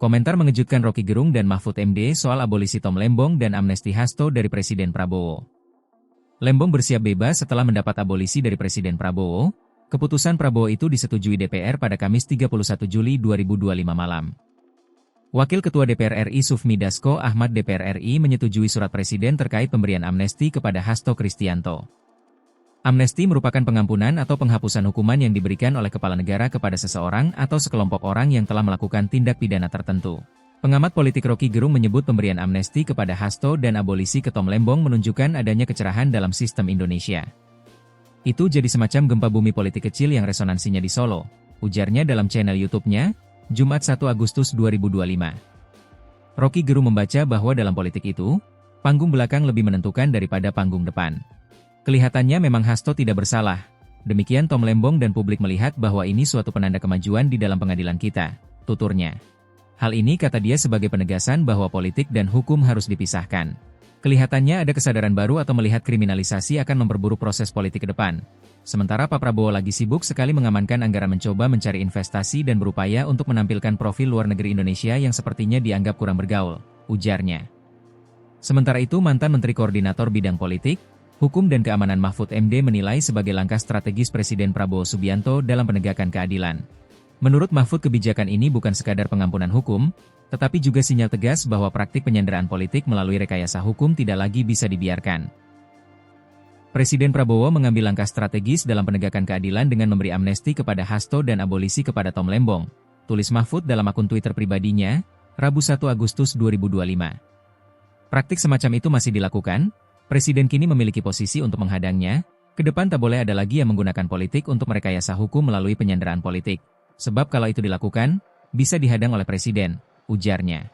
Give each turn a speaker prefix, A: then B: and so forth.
A: Komentar mengejutkan Rocky Gerung dan Mahfud MD soal abolisi Tom Lembong dan amnesti Hasto dari Presiden Prabowo. Lembong bersiap bebas setelah mendapat abolisi dari Presiden Prabowo. Keputusan Prabowo itu disetujui DPR pada Kamis 31 Juli 2025 malam. Wakil Ketua DPR RI Sufmi Dasko Ahmad DPR RI menyetujui surat Presiden terkait pemberian amnesti kepada Hasto Kristianto. Amnesti merupakan pengampunan atau penghapusan hukuman yang diberikan oleh kepala negara kepada seseorang atau sekelompok orang yang telah melakukan tindak pidana tertentu. Pengamat politik Rocky Gerung menyebut pemberian amnesti kepada Hasto dan abolisi ke Tom Lembong menunjukkan adanya kecerahan dalam sistem Indonesia. Itu jadi semacam gempa bumi politik kecil yang resonansinya di Solo, ujarnya dalam channel YouTube-nya, Jumat 1 Agustus 2025. Rocky Gerung membaca bahwa dalam politik itu, panggung belakang lebih menentukan daripada panggung depan. Kelihatannya memang Hasto tidak bersalah. Demikian Tom Lembong dan publik melihat bahwa ini suatu penanda kemajuan di dalam pengadilan kita, tuturnya. Hal ini kata dia sebagai penegasan bahwa politik dan hukum harus dipisahkan. Kelihatannya ada kesadaran baru atau melihat kriminalisasi akan memperburuk proses politik ke depan. Sementara Pak Prabowo lagi sibuk sekali mengamankan anggaran mencoba mencari investasi dan berupaya untuk menampilkan profil luar negeri Indonesia yang sepertinya dianggap kurang bergaul, ujarnya. Sementara itu mantan Menteri Koordinator Bidang Politik, Hukum dan Keamanan Mahfud MD menilai sebagai langkah strategis Presiden Prabowo Subianto dalam penegakan keadilan. Menurut Mahfud kebijakan ini bukan sekadar pengampunan hukum, tetapi juga sinyal tegas bahwa praktik penyanderaan politik melalui rekayasa hukum tidak lagi bisa dibiarkan. Presiden Prabowo mengambil langkah strategis dalam penegakan keadilan dengan memberi amnesti kepada Hasto dan abolisi kepada Tom Lembong, tulis Mahfud dalam akun Twitter pribadinya, Rabu 1 Agustus 2025. Praktik semacam itu masih dilakukan. Presiden kini memiliki posisi untuk menghadangnya. Ke depan tak boleh ada lagi yang menggunakan politik untuk merekayasa hukum melalui penyanderaan politik. Sebab kalau itu dilakukan, bisa dihadang oleh Presiden, ujarnya.